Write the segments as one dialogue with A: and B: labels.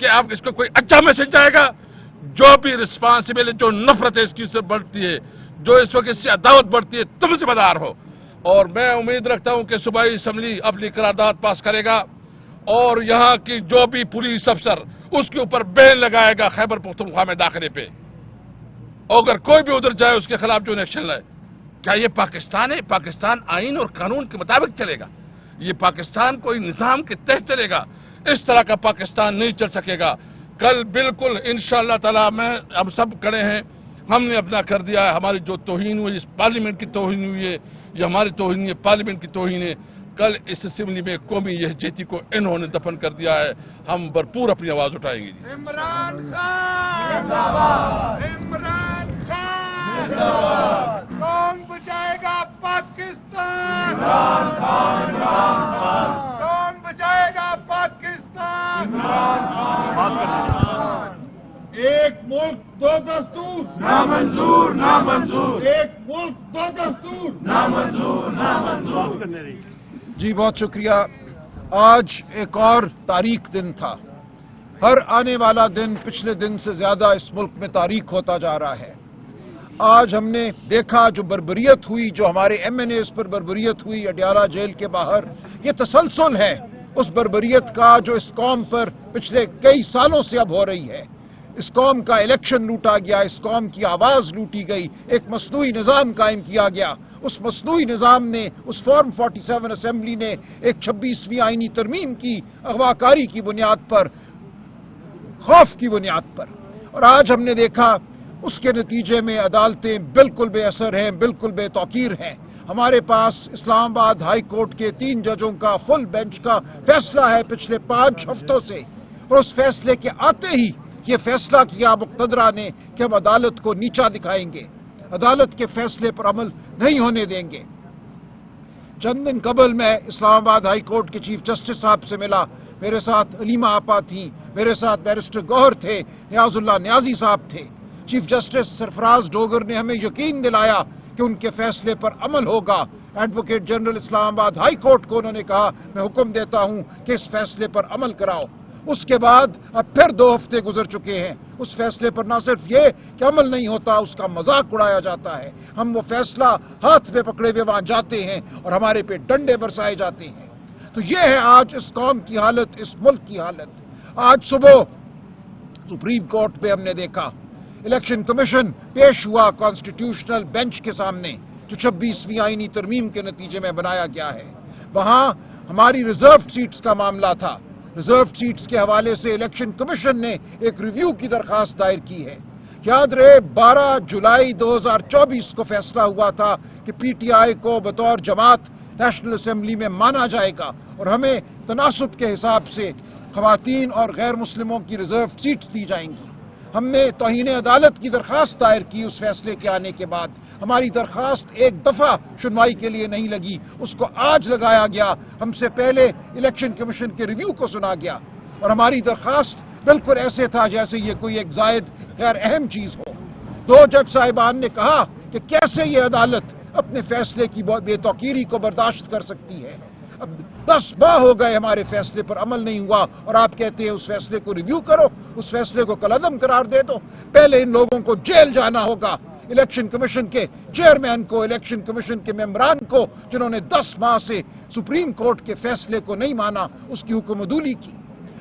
A: کہ آپ اس کو کوئی اچھا میسج جائے گا؟ جو بھی رسپانسبل ہے، جو نفرت ہے اس کی سے بڑھتی ہے، جو اس وقت اس سے عداوت بڑھتی ہے، تم ذمہ دار ہو. اور میں امید رکھتا ہوں کہ صوبائی اسمبلی اپنی قرارداد پاس کرے گا اور یہاں کی جو بھی پولیس افسر اس کے اوپر بین لگائے گا خیبر پختونخوا میں داخلے پہ، اگر کوئی بھی ادھر جائے اس کے خلاف جو ایکشن لائے. کیا یہ پاکستان ہے؟ پاکستان آئین اور قانون کے مطابق چلے گا. یہ پاکستان کوئی نظام کے تحت چلے گا. اس طرح کا پاکستان نہیں چل سکے گا. کل بالکل انشاءاللہ تعالی میں اب سب کھڑے ہیں، ہم نے اپنا کر دیا ہے. ہماری جو توہین ہوئی، اس پارلیمنٹ کی توہین ہوئی ہے، یہ ہماری توہین ہے، پارلیمنٹ کی توہین ہے. کل اس اسمبلی میں قومی یکجہتی کو انہوں نے دفن کر دیا ہے. ہم بھرپور اپنی آواز اٹھائیں گے.
B: عمران خان زندہ باد، عمران خان زندہ باد. کون بچائے گا پاکستان؟ عمران خان، عمران خان. کون بچائے گا پاکستان؟ عمران خان. ایک ملک دو دستور نامنظور، نامنظور. ایک ملک دو دستور نامنظور، نامنظور.
C: جی بہت شکریہ. آج ایک اور تاریخ دن تھا. ہر آنے والا دن پچھلے دن سے زیادہ اس ملک میں تاریخ ہوتا جا رہا ہے. آج ہم نے دیکھا جو بربریت ہوئی، جو ہمارے ایم این ایز پر بربریت ہوئی اڈیالہ جیل کے باہر، یہ تسلسل ہے اس بربریت کا جو اس قوم پر پچھلے کئی سالوں سے اب ہو رہی ہے. اس قوم کا الیکشن لوٹا گیا، اس قوم کی آواز لوٹی گئی، ایک مصنوعی نظام قائم کیا گیا. اس مصنوعی نظام نے، اس فارم 47 اسمبلی نے ایک 26ویں آئینی ترمیم کی اغواکاری کی بنیاد پر، خوف کی بنیاد پر. اور آج ہم نے دیکھا اس کے نتیجے میں عدالتیں بالکل بے اثر ہیں، بالکل بے توقیر ہیں. ہمارے پاس اسلام آباد ہائی کورٹ کے 3 ججوں کا فل بینچ کا فیصلہ ہے پچھلے 5 ہفتوں سے، اور اس فیصلے کے آتے ہی یہ فیصلہ کیا مقتدرہ نے کہ ہم عدالت کو نیچا دکھائیں گے، عدالت کے فیصلے پر عمل نہیں ہونے دیں گے. چند دن قبل میں اسلام آباد ہائی کورٹ کے چیف جسٹس صاحب سے ملا. میرے ساتھ علیمہ آپا تھیں، میرے ساتھ بیرسٹر گوہر تھے، نیاز اللہ نیازی صاحب تھے. چیف جسٹس سرفراز ڈوگر نے ہمیں یقین دلایا کہ ان کے فیصلے پر عمل ہوگا. ایڈوکیٹ جنرل اسلام آباد ہائی کورٹ کو انہوں نے کہا میں حکم دیتا ہوں کہ اس فیصلے پر عمل کراؤ. اس کے بعد اب پھر 2 ہفتے گزر چکے ہیں. اس فیصلے پر نہ صرف یہ کہ عمل نہیں ہوتا، اس کا مذاق اڑایا جاتا ہے. ہم وہ فیصلہ ہاتھ پہ پکڑے ہوئے وہاں جاتے ہیں اور ہمارے پہ ڈنڈے برسائے جاتے ہیں. تو یہ ہے آج اس قوم کی حالت، اس ملک کی حالت. آج صبح سپریم کورٹ پہ ہم نے دیکھا الیکشن کمیشن پیش ہوا کانسٹیٹیوشنل بینچ کے سامنے جو 26ویں آئینی ترمیم کے نتیجے میں بنایا گیا ہے. وہاں ہماری ریزرو سیٹس کا معاملہ تھا. ریزرو سیٹس کے حوالے سے الیکشن کمیشن نے ایک ریویو کی درخواست دائر کی ہے. یاد رہے 12 جولائی 2024 کو فیصلہ ہوا تھا کہ پی ٹی آئی کو بطور جماعت نیشنل اسمبلی میں مانا جائے گا اور ہمیں تناسب کے حساب سے خواتین اور غیر مسلموں کی ریزرو سیٹس دی جائیں گی. ہم نے توہین عدالت کی درخواست دائر کی. اس فیصلے کے آنے کے بعد ہماری درخواست ایک دفعہ سنوائی کے لیے نہیں لگی، اس کو آج لگایا گیا. ہم سے پہلے الیکشن کمیشن کے ریویو کو سنا گیا اور ہماری درخواست بالکل ایسے تھا جیسے یہ کوئی ایک زائد غیر اہم چیز ہو. 2 جج صاحبان نے کہا کہ کیسے یہ عدالت اپنے فیصلے کی بے توقیری کو برداشت کر سکتی ہے. اب 10 ماہ ہو گئے ہمارے فیصلے پر عمل نہیں ہوا اور آپ کہتے ہیں اس فیصلے کو ریویو کرو، اس فیصلے کو کالعدم قرار دے دو. پہلے ان لوگوں کو جیل جانا ہوگا، الیکشن کمیشن کے چیئرمین کو، الیکشن کمیشن کے ممبران کو جنہوں نے 10 ماہ سے سپریم کورٹ کے فیصلے کو نہیں مانا، اس کی حکم عدولی کی.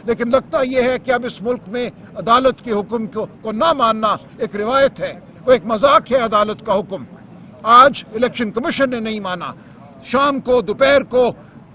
C: لیکن لگتا یہ ہے کہ اب اس ملک میں عدالت کے حکم کو نہ ماننا ایک روایت ہے، وہ ایک مذاق ہے. عدالت کا حکم آج الیکشن کمیشن نے نہیں مانا، شام کو دوپہر کو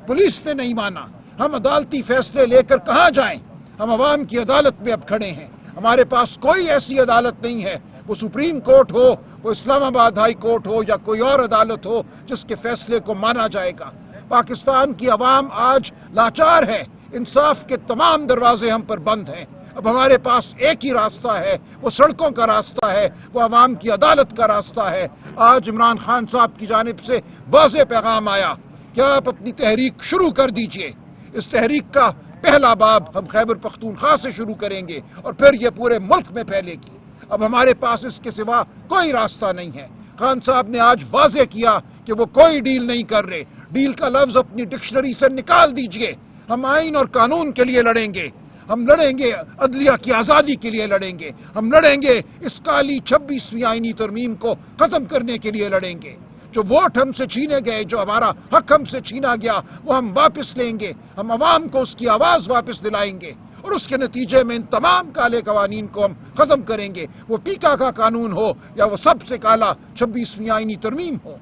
C: پولیس نے نہیں مانا. ہم عدالتی فیصلے لے کر کہاں جائیں؟ ہم عوام کی عدالت میں اب کھڑے ہیں. ہمارے پاس کوئی ایسی عدالت نہیں ہے، وہ سپریم کورٹ ہو، وہ اسلام آباد ہائی کورٹ ہو یا کوئی اور عدالت ہو جس کے فیصلے کو مانا جائے گا. پاکستان کی عوام آج لاچار ہے. انصاف کے تمام دروازے ہم پر بند ہیں. اب ہمارے پاس ایک ہی راستہ ہے، وہ سڑکوں کا راستہ ہے، وہ عوام کی عدالت کا راستہ ہے. آج عمران خان صاحب کی جانب سے واضح پیغام آیا کہ آپ اپنی تحریک شروع کر دیجئے. اس تحریک کا پہلا باب ہم خیبر پختونخوا سے شروع کریں گے اور پھر یہ پورے ملک میں پھیلے گی. اب ہمارے پاس اس کے سوا کوئی راستہ نہیں ہے. خان صاحب نے آج واضح کیا کہ وہ کوئی ڈیل نہیں کر رہے. ڈیل کا لفظ اپنی ڈکشنری سے نکال دیجئے. ہم آئین اور قانون کے لیے لڑیں گے. ہم لڑیں گے عدلیہ کی آزادی کے لیے لڑیں گے، ہم لڑیں گے اس کالی 26ویں آئینی ترمیم کو ختم کرنے کے لیے لڑیں گے۔ جو ووٹ ہم سے چھینے گئے، جو ہمارا حق ہم سے چھینا گیا، وہ ہم واپس لیں گے، ہم عوام کو اس کی آواز واپس دلائیں گے، اور اس کے نتیجے میں ان تمام کالے قوانین کو ہم ختم کریں گے، وہ پیکا کا قانون ہو یا وہ سب سے کالا 26ویں آئینی ترمیم ہو۔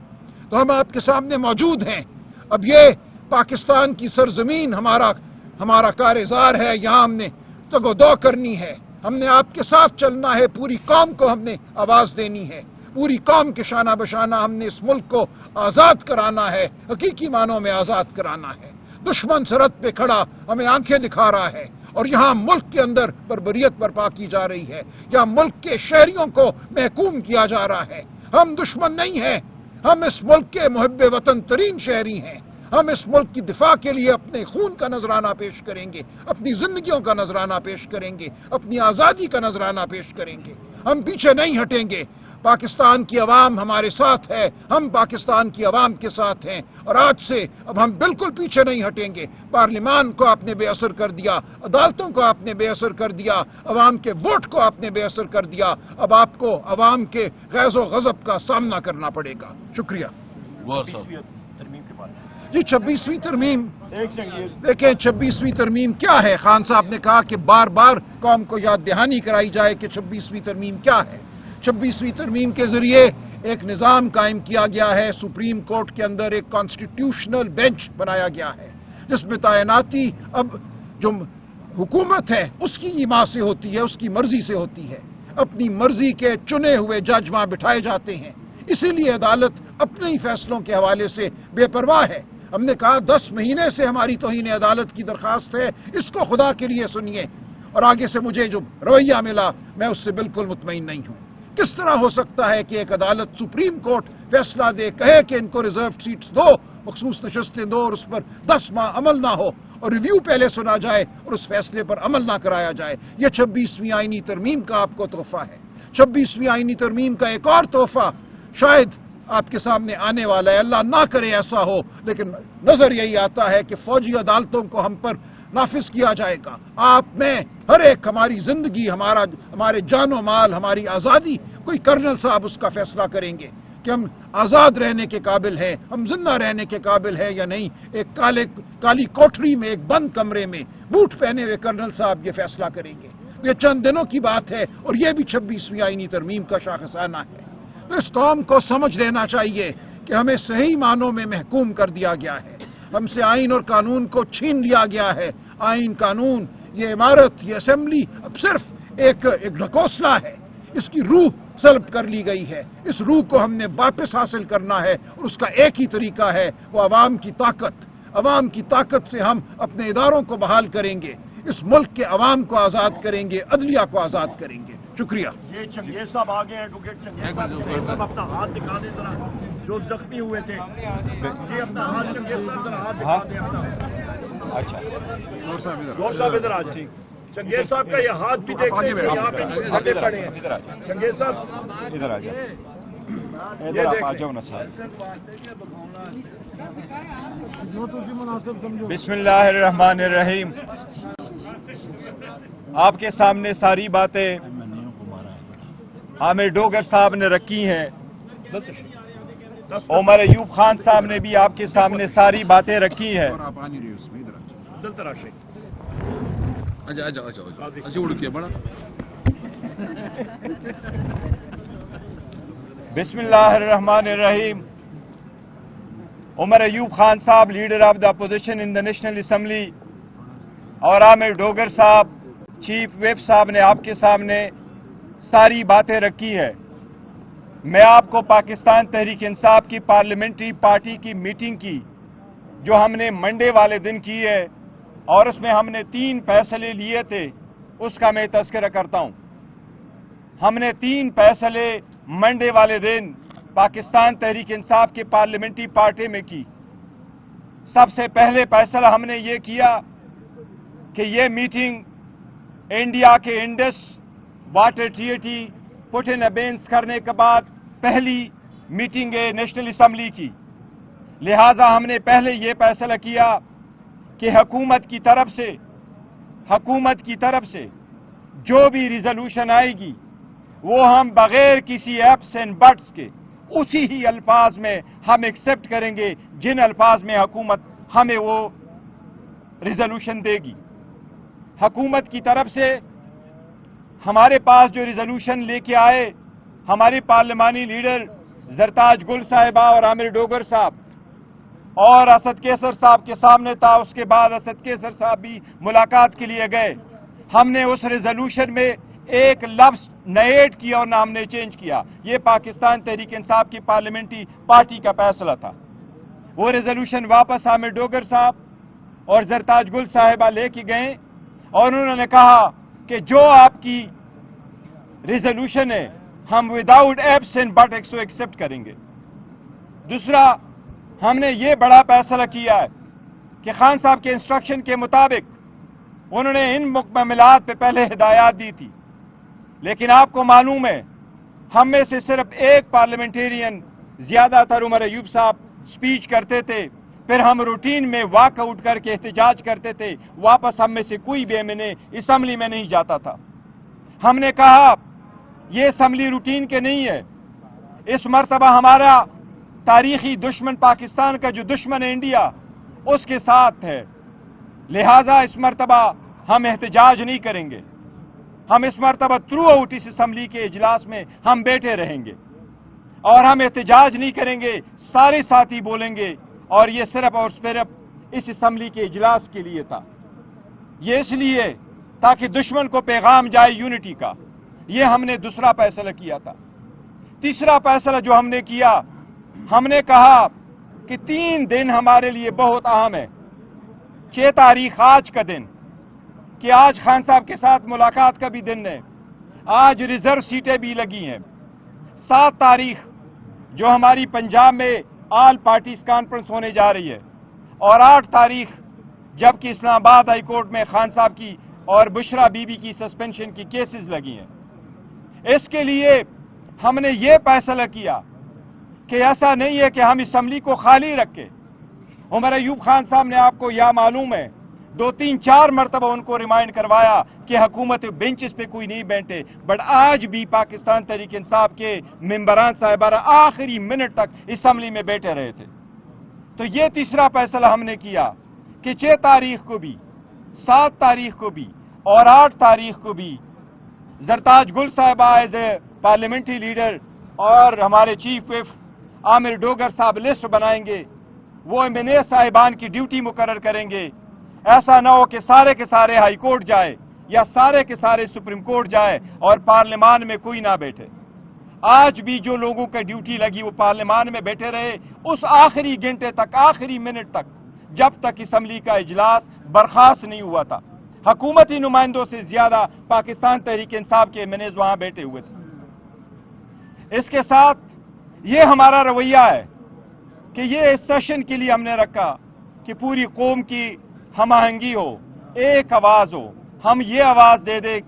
C: تو ہم آپ کے سامنے موجود ہیں۔ اب یہ پاکستان کی سرزمین ہمارا کارزار ہے، یہاں ہم نے تگ و دو کرنی ہے، ہم نے آپ کے ساتھ چلنا ہے، پوری قوم کو ہم نے آواز دینی ہے، پوری قوم کے شانہ بشانہ ہم نے اس ملک کو آزاد کرانا ہے، حقیقی معنوں میں آزاد کرانا ہے۔ دشمن سرحد پہ کھڑا ہمیں آنکھیں دکھا رہا ہے، اور یہاں ملک کے اندر بربریت برپا کی جا رہی ہے، یہاں ملک کے شہریوں کو محکوم کیا جا رہا ہے۔ ہم دشمن نہیں ہیں، ہم اس ملک کے محب وطن ترین شہری ہیں، ہم اس ملک کی دفاع کے لیے اپنے خون کا نذرانہ پیش کریں گے، اپنی زندگیوں کا نذرانہ پیش کریں گے، اپنی آزادی کا نذرانہ پیش کریں گے، ہم پیچھے نہیں ہٹیں گے۔ پاکستان کی عوام ہمارے ساتھ ہے، ہم پاکستان کی عوام کے ساتھ ہیں، اور آج سے اب ہم بالکل پیچھے نہیں ہٹیں گے۔ پارلیمان کو آپ نے بے اثر کر دیا، عدالتوں کو آپ نے بے اثر کر دیا، عوام کے ووٹ کو آپ نے بے اثر کر دیا، اب آپ کو عوام کے غیظ و غضب کا سامنا کرنا پڑے گا۔ شکریہ۔ جی 26ویں ترمیم، دیکھیں 26ویں ترمیم کیا ہے؟ خان صاحب نے کہا کہ بار بار قوم کو یاد دہانی کرائی جائے کہ 26ویں ترمیم کیا ہے۔ 26ویں ترمیم کے ذریعے ایک نظام قائم کیا گیا ہے، سپریم کورٹ کے اندر ایک کانسٹیٹیوشنل بینچ بنایا گیا ہے، جس میں تعیناتی اب جو حکومت ہے اس کی ایما سے ہوتی ہے، اس کی مرضی سے ہوتی ہے، اپنی مرضی کے چنے ہوئے جج وہاں بٹھائے جاتے ہیں، اسی لیے عدالت اپنے ہی فیصلوں کے حوالے سے بے پرواہ ہے۔ ہم نے کہا 10 مہینے سے ہماری توہین عدالت کی درخواست ہے، اس کو خدا کے لیے سنیے، اور آگے سے مجھے جو رویہ ملا میں اس سے بالکل مطمئن نہیں ہوں۔ کس طرح ہو سکتا ہے کہ ایک عدالت سپریم کورٹ فیصلہ دے، کہے کہ ان کو ریزرو سیٹس دو، مخصوص نشستیں دو، اور اس پر 10 ماہ عمل نہ ہو، اور ریویو پہلے سنا جائے اور اس فیصلے پر عمل نہ کرایا جائے؟ یہ 26ویں آئینی ترمیم کا آپ کو تحفہ ہے۔ 26ویں آئینی ترمیم کا ایک اور تحفہ شاید آپ کے سامنے آنے والا ہے، اللہ نہ کرے ایسا ہو، لیکن نظر یہی آتا ہے کہ فوجی عدالتوں کو ہم پر نافذ کیا جائے گا۔ آپ میں ہر ایک ہماری زندگی، ہمارے جان و مال، ہماری آزادی، کوئی کرنل صاحب اس کا فیصلہ کریں گے کہ ہم آزاد رہنے کے قابل ہیں، ہم زندہ رہنے کے قابل ہیں یا نہیں۔ ایک کالی کوٹری میں، ایک بند کمرے میں بوٹ پہنے ہوئے کرنل صاحب یہ فیصلہ کریں گے۔ یہ چند دنوں کی بات ہے، اور یہ بھی 26ویں آئینی ترمیم کا شاخسانہ ہے۔ تو اس قوم کو سمجھ لینا چاہیے کہ ہمیں صحیح معنوں میں محکوم کر دیا گیا ہے، ہم سے آئین اور قانون کو چھین لیا گیا ہے۔ آئین، قانون، یہ عمارت، یہ اسمبلی اب صرف ایک ڈھکوسلا ہے، اس کی روح سلب کر لی گئی ہے۔ اس روح کو ہم نے واپس حاصل کرنا ہے، اور اس کا ایک ہی طریقہ ہے، وہ عوام کی طاقت۔ عوام کی طاقت سے ہم اپنے اداروں کو بحال کریں گے، اس ملک کے عوام کو آزاد کریں گے، عدلیہ کو آزاد کریں گے۔ شکریہ۔
D: یہ چنگیز صاحب آگے ہیں، ایڈوکیٹ چنگیز صاحب اپنا ہاتھ دکھا دیں ذرا، جو زخمی ہوئے تھے، جی اپنا ہاتھ چنگیز صاحب ذرا ہاتھ دکھا دیں اپنا۔ اچھا گور صاحب ادھر آ جائیں، چنگیز صاحب کا یہ ہاتھ بھی دیکھتے ہیں، یہاں پہ چھوٹے پڑے ہیں۔ چنگیز صاحب ادھر آ جائیں، ادھر آ جاؤ نا صاحب۔ بسم اللہ الرحمن الرحیم۔ آپ کے سامنے ساری باتیں عامر ڈوگر صاحب نے رکھی ہیں، عمر ایوب خان صاحب نے بھی آپ کے سامنے ساری باتیں رکھی ہیں۔ بسم اللہ الرحمن الرحیم۔ عمر ایوب خان صاحب، leader of the opposition in the national assembly, اور عامر ڈوگر صاحب، چیف ویپ صاحب نے آپ کے سامنے ساری باتیں رکھی ہے۔ میں آپ کو پاکستان تحریک انصاف کی پارلیمنٹری پارٹی کی میٹنگ کی جو ہم نے منڈے والے دن کی ہے، اور اس میں ہم نے 3 فیصلے لیے تھے، اس کا میں تذکرہ کرتا ہوں۔ ہم نے 3 فیصلے منڈے والے دن پاکستان تحریک انصاف کی پارلیمنٹری پارٹی میں کی۔ سب سے پہلے فیصلہ ہم نے یہ کیا کہ یہ میٹنگ انڈیا کے انڈس واٹر ٹریٹی پٹ ان ابینس کرنے کے بعد پہلی میٹنگ ہے نیشنل اسمبلی کی، لہذا ہم نے پہلے یہ فیصلہ کیا کہ حکومت کی طرف سے حکومت کی طرف سے جو بھی ریزولوشن آئے گی وہ ہم بغیر کسی ایپس اینڈ بٹس کے اسی ہی الفاظ میں ہم ایکسپٹ کریں گے جن الفاظ میں حکومت ہمیں وہ ریزولوشن دے گی. حکومت کی طرف سے ہمارے پاس جو ریزولوشن لے کے آئے ہمارے پارلیمانی لیڈر زرتاج گل صاحبہ اور عامر ڈوگر صاحب اور اسد کیسر صاحب کے سامنے تھا. اس کے بعد اسد کیسر صاحب بھی ملاقات کے لیے گئے. ہم نے اس ریزولوشن میں ایک لفظ نہ ایڈ کیا اور نہ ہم نے چینج کیا. یہ پاکستان تحریک انصاف کی پارلیمنٹری پارٹی کا فیصلہ تھا. وہ ریزولوشن واپس عامر ڈوگر صاحب اور زرتاج گل صاحبہ لے کے گئے اور انہوں نے کہا کہ جو آپ کی ریزولوشن ہے ہم وداؤٹ ایپس اینڈ بٹ کو ایکسپٹ کریں گے. دوسرا ہم نے یہ بڑا فیصلہ کیا ہے کہ خان صاحب کے انسٹرکشن کے مطابق انہوں نے ان مکملات پہ پہلے ہدایات دی تھی، لیکن آپ کو معلوم ہے ہم میں سے صرف ایک پارلیمنٹیرین زیادہ تر عمر ایوب صاحب سپیچ کرتے تھے، پھر ہم روٹین میں واک آؤٹ کر کے احتجاج کرتے تھے. واپس ہم میں سے کوئی بھی ایمنے اسمبلی میں نہیں جاتا تھا. ہم نے کہا یہ اسمبلی روٹین کے نہیں ہے، اس مرتبہ ہمارا تاریخی دشمن پاکستان کا جو دشمن ہے انڈیا اس کے ساتھ ہے، لہذا اس مرتبہ ہم احتجاج نہیں کریں گے. ہم اس مرتبہ تھرو آؤٹ اس اسمبلی کے اجلاس میں ہم بیٹھے رہیں گے اور ہم احتجاج نہیں کریں گے. سارے ساتھی بولیں گے اور یہ صرف اور صرف اس اسمبلی کے اجلاس کے لیے تھا. یہ اس لیے تاکہ دشمن کو پیغام جائے یونٹی کا. یہ ہم نے دوسرا فیصلہ کیا تھا. تیسرا فیصلہ جو ہم نے کیا، ہم نے کہا کہ 3 دن ہمارے لیے بہت اہم ہے. 6 تاریخ آج کا دن کہ آج خان صاحب کے ساتھ ملاقات کا بھی دن ہے، آج ریزرو سیٹیں بھی لگی ہیں. 7 تاریخ جو ہماری پنجاب میں آل پارٹیز کانفرنس ہونے جا رہی ہے، اور 8 تاریخ جبکہ اسلام آباد ہائی کورٹ میں خان صاحب کی اور بشرا بی بی کی سسپینشن کی کیسز لگی ہیں. اس کے لیے ہم نے یہ فیصلہ کیا کہ ایسا نہیں ہے کہ ہم اسمبلی کو خالی رکھیں. عمر ایوب خان صاحب نے آپ کو یہ معلوم ہے 2 3 4 مرتبہ ان کو ریمائنڈ کروایا کہ حکومت بینچز پہ کوئی نہیں بیٹھے، بٹ آج بھی پاکستان تحریک انصاف کے ممبران صاحبان آخری منٹ تک اسمبلی میں بیٹھے رہے تھے. تو یہ تیسرا فیصلہ ہم نے کیا کہ 6 تاریخ کو بھی، 7 تاریخ کو بھی اور 8 تاریخ کو بھی زرتاج گل صاحبہ ایز اے پارلیمنٹری لیڈر اور ہمارے چیف ویپ عامر ڈوگر صاحب لسٹ بنائیں گے. وہ ایمنے صاحبان کی ڈیوٹی مقرر کریں گے. ایسا نہ ہو کہ سارے کے سارے ہائی کورٹ جائے یا سارے کے سارے سپریم کورٹ جائے اور پارلیمان میں کوئی نہ بیٹھے. آج بھی جو لوگوں کا ڈیوٹی لگی وہ پارلیمان میں بیٹھے رہے اس آخری گھنٹے تک، آخری منٹ تک، جب تک اسمبلی کا اجلاس برخاست نہیں ہوا تھا. حکومتی نمائندوں سے زیادہ پاکستان تحریک انصاف کے ایمنیز وہاں بیٹھے ہوئے تھے. اس کے ساتھ یہ ہمارا رویہ ہے کہ یہ اس سیشن کے لیے ہم نے رکھا کہ پوری قوم کی ہم آہنگی ہو، ایک آواز ہو. ہم یہ آواز دے دیں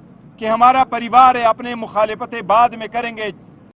D: کہ ہمارا پریوار ہے، اپنے مخالفتیں بعد میں کریں گے،